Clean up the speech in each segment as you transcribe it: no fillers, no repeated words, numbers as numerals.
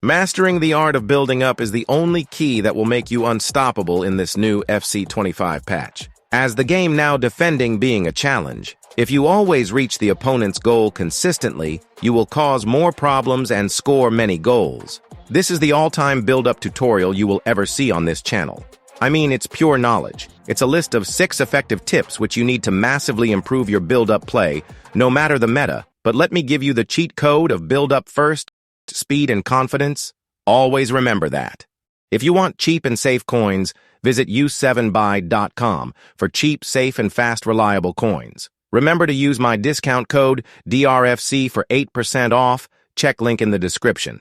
Mastering the art of building up is the only key that will make you unstoppable in this new FC25 patch. As the game now defending being a challenge, if you always reach the opponent's goal consistently, you will cause more problems and score many goals. This is the all-time build-up tutorial you will ever see on this channel. I mean, it's pure knowledge. It's a list of 6 effective tips which you need to massively improve your build-up play, no matter the meta. But let me give you the cheat code of build-up first, speed and confidence. Always remember that. If you want cheap and safe coins, visit FC25.com for cheap, safe, and fast, reliable coins. Remember to use my discount code DRFC for 8% off. Check link in the description.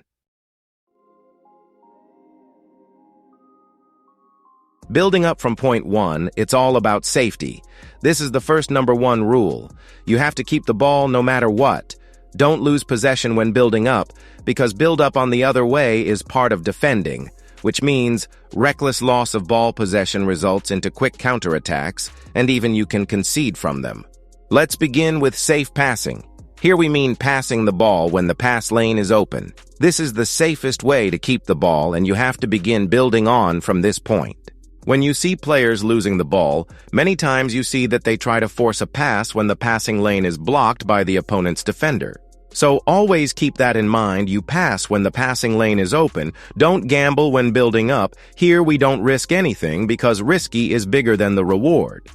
Building up from point 1, it's all about safety. This is the first #1 rule. You have to keep the ball no matter what. Don't lose possession when building up, because build up on the other way is part of defending, which means reckless loss of ball possession results into quick counterattacks, and even you can concede from them. Let's begin with safe passing. Here we mean passing the ball when the pass lane is open. This is the safest way to keep the ball, and you have to begin building on from this point. When you see players losing the ball, many times you see that they try to force a pass when the passing lane is blocked by the opponent's defender. So always keep that in mind. You pass when the passing lane is open. Don't gamble when building up. Here we don't risk anything because risky is bigger than the reward.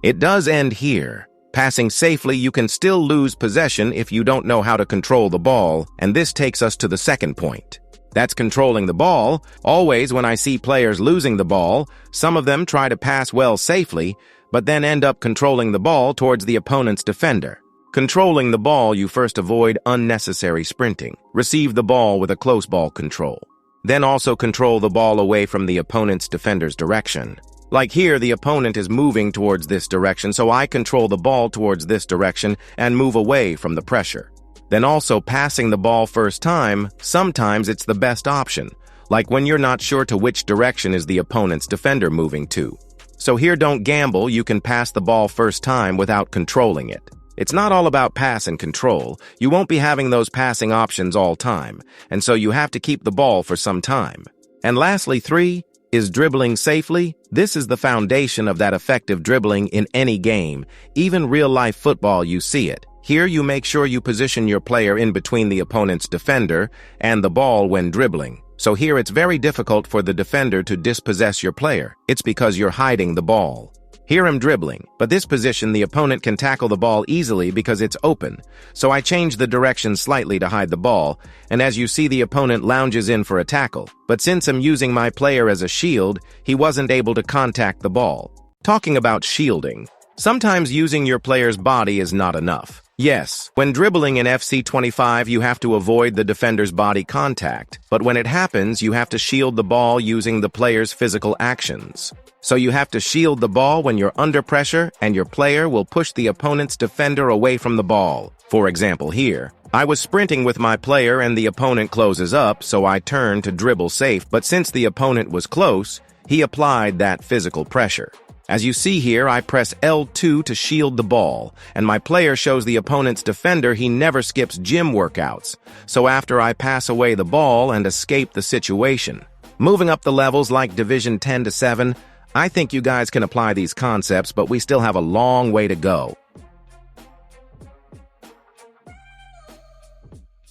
It does end here. Passing safely, you can still lose possession if you don't know how to control the ball, and this takes us to the second point. That's controlling the ball. Always when I see players losing the ball, some of them try to pass well safely, but then end up controlling the ball towards the opponent's defender. Controlling the ball, you first avoid unnecessary sprinting. Receive the ball with a close ball control. Then also control the ball away from the opponent's defender's direction. Like here, the opponent is moving towards this direction, so I control the ball towards this direction and move away from the pressure. Then also passing the ball first time, sometimes it's the best option, like when you're not sure to which direction is the opponent's defender moving to. So here don't gamble, you can pass the ball first time without controlling it. It's not all about pass and control. You won't be having those passing options all time, and so you have to keep the ball for some time. And lastly, 3 is dribbling safely. This is the foundation of that effective dribbling in any game. Even real-life football, you see it. Here you make sure you position your player in between the opponent's defender and the ball when dribbling. So here it's very difficult for the defender to dispossess your player. It's because you're hiding the ball. Here I'm dribbling, but this position the opponent can tackle the ball easily because it's open. So I change the direction slightly to hide the ball, and as you see the opponent lounges in for a tackle. But since I'm using my player as a shield, he wasn't able to contact the ball. Talking about shielding, sometimes using your player's body is not enough. Yes, when dribbling in FC25 you have to avoid the defender's body contact, but when it happens you have to shield the ball using the player's physical actions. So you have to shield the ball when you're under pressure and your player will push the opponent's defender away from the ball. For example here, I was sprinting with my player and the opponent closes up, so I turned to dribble safe, but since the opponent was close, he applied that physical pressure. As you see here, I press L2 to shield the ball, and my player shows the opponent's defender he never skips gym workouts. So after I pass away the ball and escape the situation. Moving up the levels like Division 10 to 7, I think you guys can apply these concepts, but we still have a long way to go.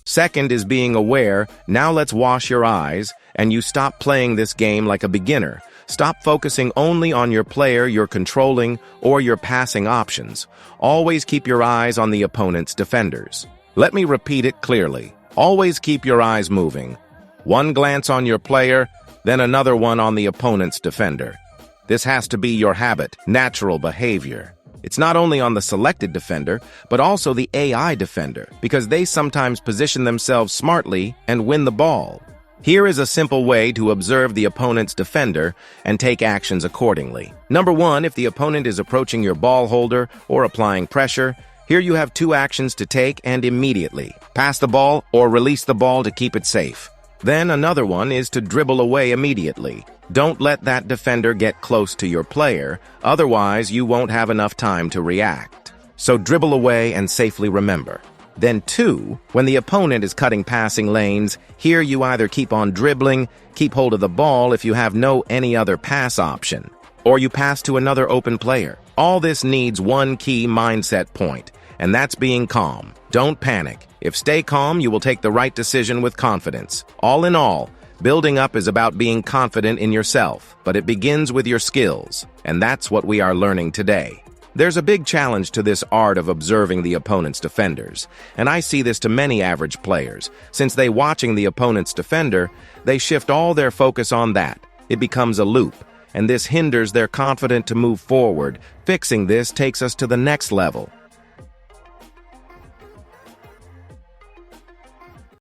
Second is being aware. Now let's wash your eyes, and you stop playing this game like a beginner. Stop focusing only on your player you're controlling or your passing options. Always keep your eyes on the opponent's defenders. Let me repeat it clearly. Always keep your eyes moving. One glance on your player, then another one on the opponent's defender. This has to be your habit, natural behavior. It's not only on the selected defender, but also the AI defender, because they sometimes position themselves smartly and win the ball. Here is a simple way to observe the opponent's defender and take actions accordingly. Number 1, if the opponent is approaching your ball holder or applying pressure, here you have 2 actions to take and immediately. Pass the ball or release the ball to keep it safe. Then another one is to dribble away immediately. Don't let that defender get close to your player, otherwise you won't have enough time to react. So dribble away and safely remember. Then 2, when the opponent is cutting passing lanes, here you either keep on dribbling, keep hold of the ball if you have no any other pass option, or you pass to another open player. All this needs one key mindset point, and that's being calm. Don't panic. If stay calm, you will take the right decision with confidence. All in all, building up is about being confident in yourself, but it begins with your skills, and that's what we are learning today. There's a big challenge to this art of observing the opponent's defenders, and I see this to many average players. Since they watching the opponent's defender, they shift all their focus on that. It becomes a loop, and this hinders their confidence to move forward. Fixing this takes us to the next level.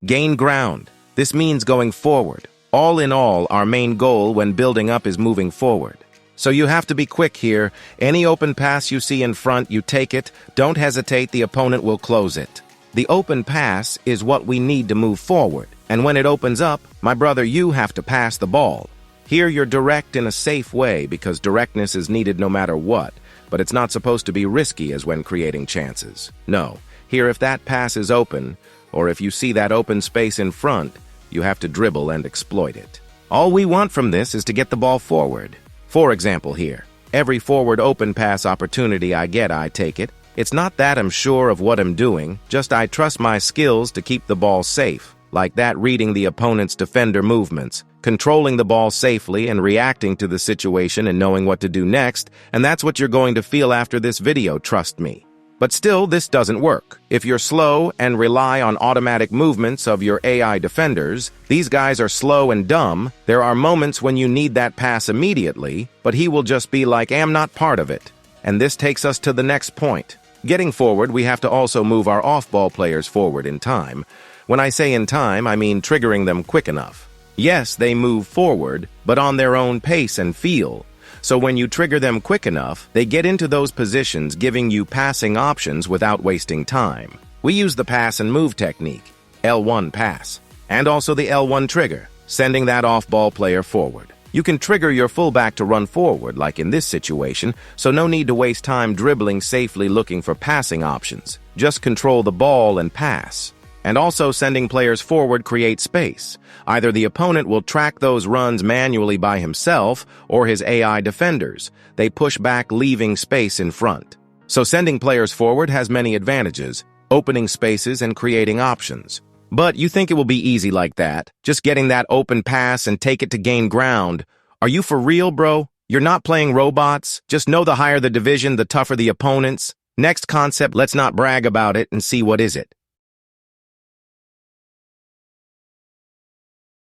Gain ground. This means going forward. All in all, our main goal when building up is moving forward. So you have to be quick here. Any open pass you see in front, you take it. Don't hesitate, the opponent will close it. The open pass is what we need to move forward. And when it opens up, my brother, you have to pass the ball. Here you're direct in a safe way because directness is needed no matter what. But it's not supposed to be risky as when creating chances. No, here if that pass is open, or if you see that open space in front, you have to dribble and exploit it. All we want from this is to get the ball forward. For example here, every forward open pass opportunity I get, I take it. It's not that I'm sure of what I'm doing, just I trust my skills to keep the ball safe. Like that, reading the opponent's defender movements, controlling the ball safely and reacting to the situation and knowing what to do next, and that's what you're going to feel after this video, trust me. But still, this doesn't work. If you're slow and rely on automatic movements of your AI defenders, these guys are slow and dumb. There are moments when you need that pass immediately, but he will just be like, I'm not part of it. And this takes us to the next point. Getting forward, we have to also move our off-ball players forward in time. When I say in time, I mean triggering them quick enough. Yes, they move forward, but on their own pace and feel. So when you trigger them quick enough, they get into those positions, giving you passing options without wasting time. We use the pass and move technique, L1 pass, and also the L1 trigger, sending that off-ball player forward. You can trigger your fullback to run forward, like in this situation, so no need to waste time dribbling safely looking for passing options. Just control the ball and pass. And also sending players forward creates space. Either the opponent will track those runs manually by himself or his AI defenders. They push back, leaving space in front. So sending players forward has many advantages, opening spaces and creating options. But you think it will be easy like that, just getting that open pass and take it to gain ground. Are you for real, bro? You're not playing robots. Just know the higher the division, the tougher the opponents. Next concept, let's not brag about it and see what is it.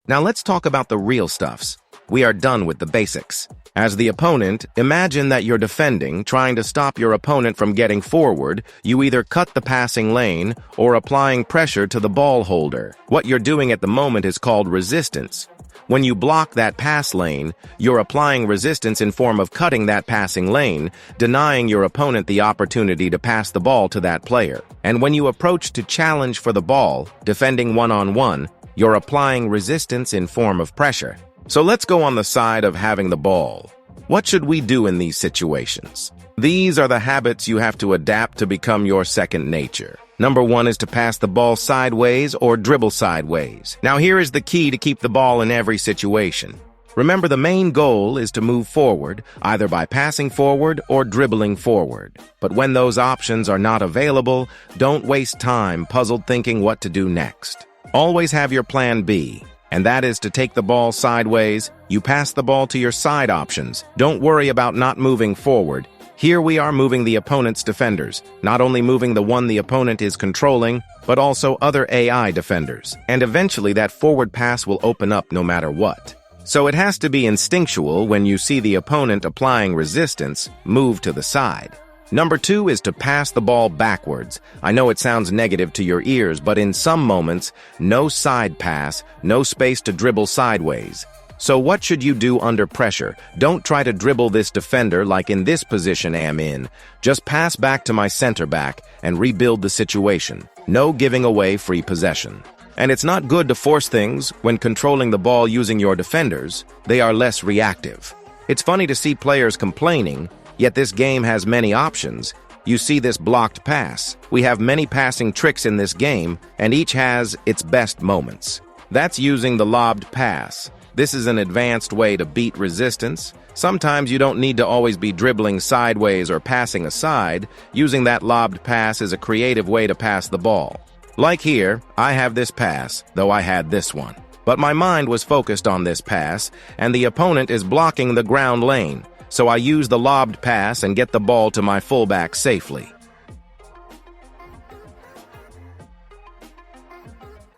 Now let's talk about the real stuffs. We are done with the basics. As the opponent, imagine that you're defending, trying to stop your opponent from getting forward. You either cut the passing lane or applying pressure to the ball holder. What you're doing at the moment is called resistance. When you block that pass lane, you're applying resistance in form of cutting that passing lane, denying your opponent the opportunity to pass the ball to that player. And when you approach to challenge for the ball, defending one-on-one, you're applying resistance in form of pressure. So let's go on the side of having the ball. What should we do in these situations? These are the habits you have to adapt to become your second nature. Number 1 is to pass the ball sideways or dribble sideways. Now here is the key to keep the ball in every situation. Remember, the main goal is to move forward, either by passing forward or dribbling forward. But when those options are not available, don't waste time puzzled thinking what to do next. Always have your plan B, and that is to take the ball sideways. You pass the ball to your side options. Don't worry about not moving forward. Here we are moving the opponent's defenders, not only moving the one the opponent is controlling, but also other AI defenders. And eventually that forward pass will open up no matter what. So it has to be instinctual. When you see the opponent applying resistance, move to the side. Number 2 is to pass the ball backwards. I know it sounds negative to your ears, but in some moments, no side pass, no space to dribble sideways. So what should you do under pressure? Don't try to dribble this defender like in this position I'm in. Just pass back to my center back and rebuild the situation. No giving away free possession. And it's not good to force things when controlling the ball using your defenders. They are less reactive. It's funny to see players complaining, yet this game has many options. You see this blocked pass. We have many passing tricks in this game, and each has its best moments. That's using the lobbed pass. This is an advanced way to beat resistance. Sometimes you don't need to always be dribbling sideways or passing aside. Using that lobbed pass is a creative way to pass the ball. Like here, I have this pass, though I had this one. But my mind was focused on this pass, and the opponent is blocking the ground lane, so I use the lobbed pass and get the ball to my fullback safely.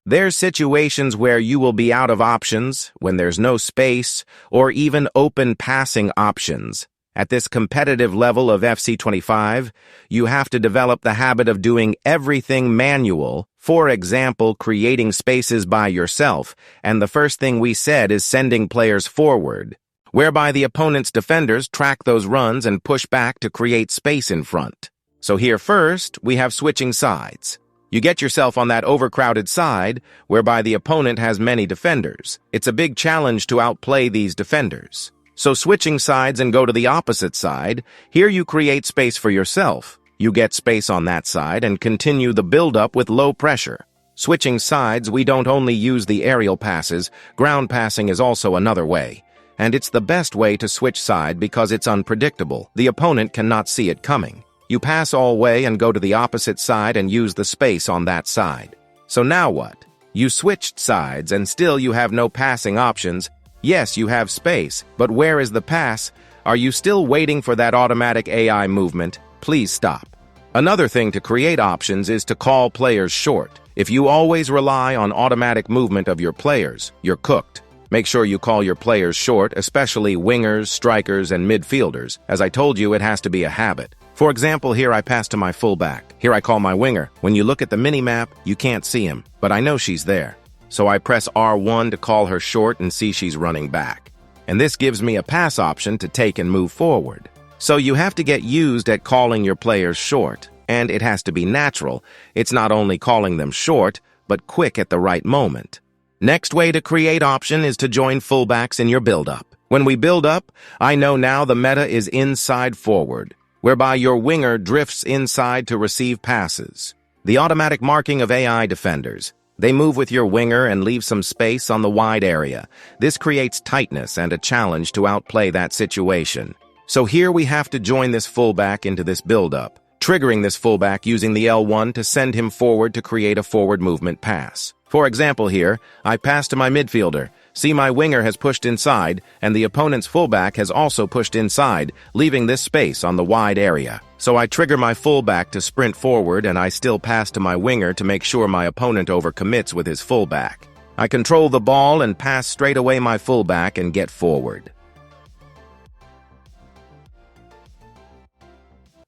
There's situations where you will be out of options, when there's no space, or even open passing options. At this competitive level of FC25, you have to develop the habit of doing everything manual, for example, creating spaces by yourself, and the first thing we said is sending players forward, whereby the opponent's defenders track those runs and push back to create space in front. So here first, we have switching sides. You get yourself on that overcrowded side, whereby the opponent has many defenders. It's a big challenge to outplay these defenders. So switching sides and go to the opposite side, here you create space for yourself. You get space on that side and continue the build-up with low pressure. Switching sides, we don't only use the aerial passes, ground passing is also another way. And it's the best way to switch side because it's unpredictable. The opponent cannot see it coming. You pass all way and go to the opposite side and use the space on that side. So now what? You switched sides and still you have no passing options. Yes, you have space, but where is the pass? Are you still waiting for that automatic AI movement? Please stop. Another thing to create options is to call players short. If you always rely on automatic movement of your players, you're cooked. Make sure you call your players short, especially wingers, strikers, and midfielders. As I told you, it has to be a habit. For example, here I pass to my fullback. Here I call my winger. When you look at the mini-map, you can't see him, but I know she's there. So I press R1 to call her short and see she's running back. And this gives me a pass option to take and move forward. So you have to get used at calling your players short, and it has to be natural. It's not only calling them short, but quick at the right moment. Next way to create option is to join fullbacks in your build-up. When we build up, I know now the meta is inside forward, whereby your winger drifts inside to receive passes. The automatic marking of AI defenders. They move with your winger and leave some space on the wide area. This creates tightness and a challenge to outplay that situation. So here we have to join this fullback into this build-up, triggering this fullback using the L1 to send him forward to create a forward movement pass. For example here, I pass to my midfielder. See, my winger has pushed inside, and the opponent's fullback has also pushed inside, leaving this space on the wide area. So I trigger my fullback to sprint forward, and I still pass to my winger to make sure my opponent overcommits with his fullback. I control the ball and pass straight away my fullback and get forward.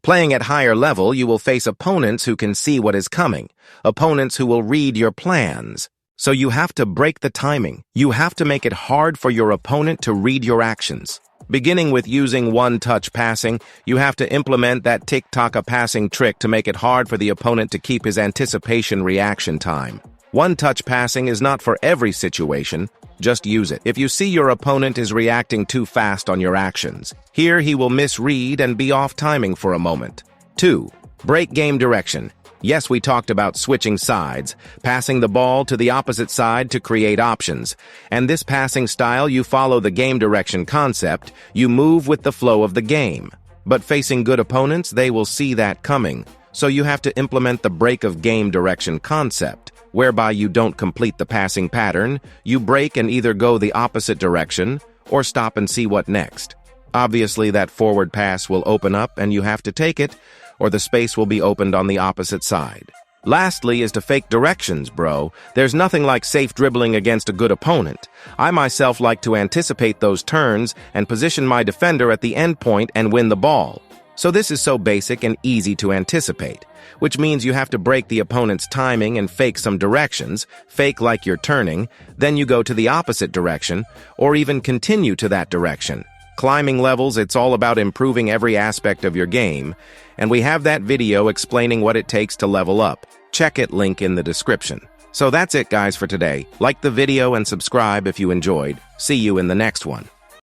Playing at higher level, you will face opponents who can see what is coming, opponents who will read your plans. So you have to break the timing. You have to make it hard for your opponent to read your actions. Beginning with using one-touch passing, you have to implement that tick-tock passing trick to make it hard for the opponent to keep his anticipation reaction time. One-touch passing is not for every situation. Just use it. If you see your opponent is reacting too fast on your actions, here he will misread and be off timing for a moment. 2. Break game direction. Yes, we talked about switching sides, passing the ball to the opposite side to create options. And this passing style, you follow the game direction concept, you move with the flow of the game. But facing good opponents, they will see that coming. So you have to implement the break of game direction concept, whereby you don't complete the passing pattern, you break and either go the opposite direction, or stop and see what next. Obviously, that forward pass will open up and you have to take it, or the space will be opened on the opposite side. Lastly is to fake directions, bro. There's nothing like safe dribbling against a good opponent. I myself like to anticipate those turns and position my defender at the end point and win the ball. So this is so basic and easy to anticipate, which means you have to break the opponent's timing and fake some directions, fake like you're turning, then you go to the opposite direction, or even continue to that direction. Climbing levels, it's all about improving every aspect of your game, and we have that video explaining what it takes to level up. Check it, link in the description. So that's it, guys, for today. Like the video and subscribe if you enjoyed. See you in the next one.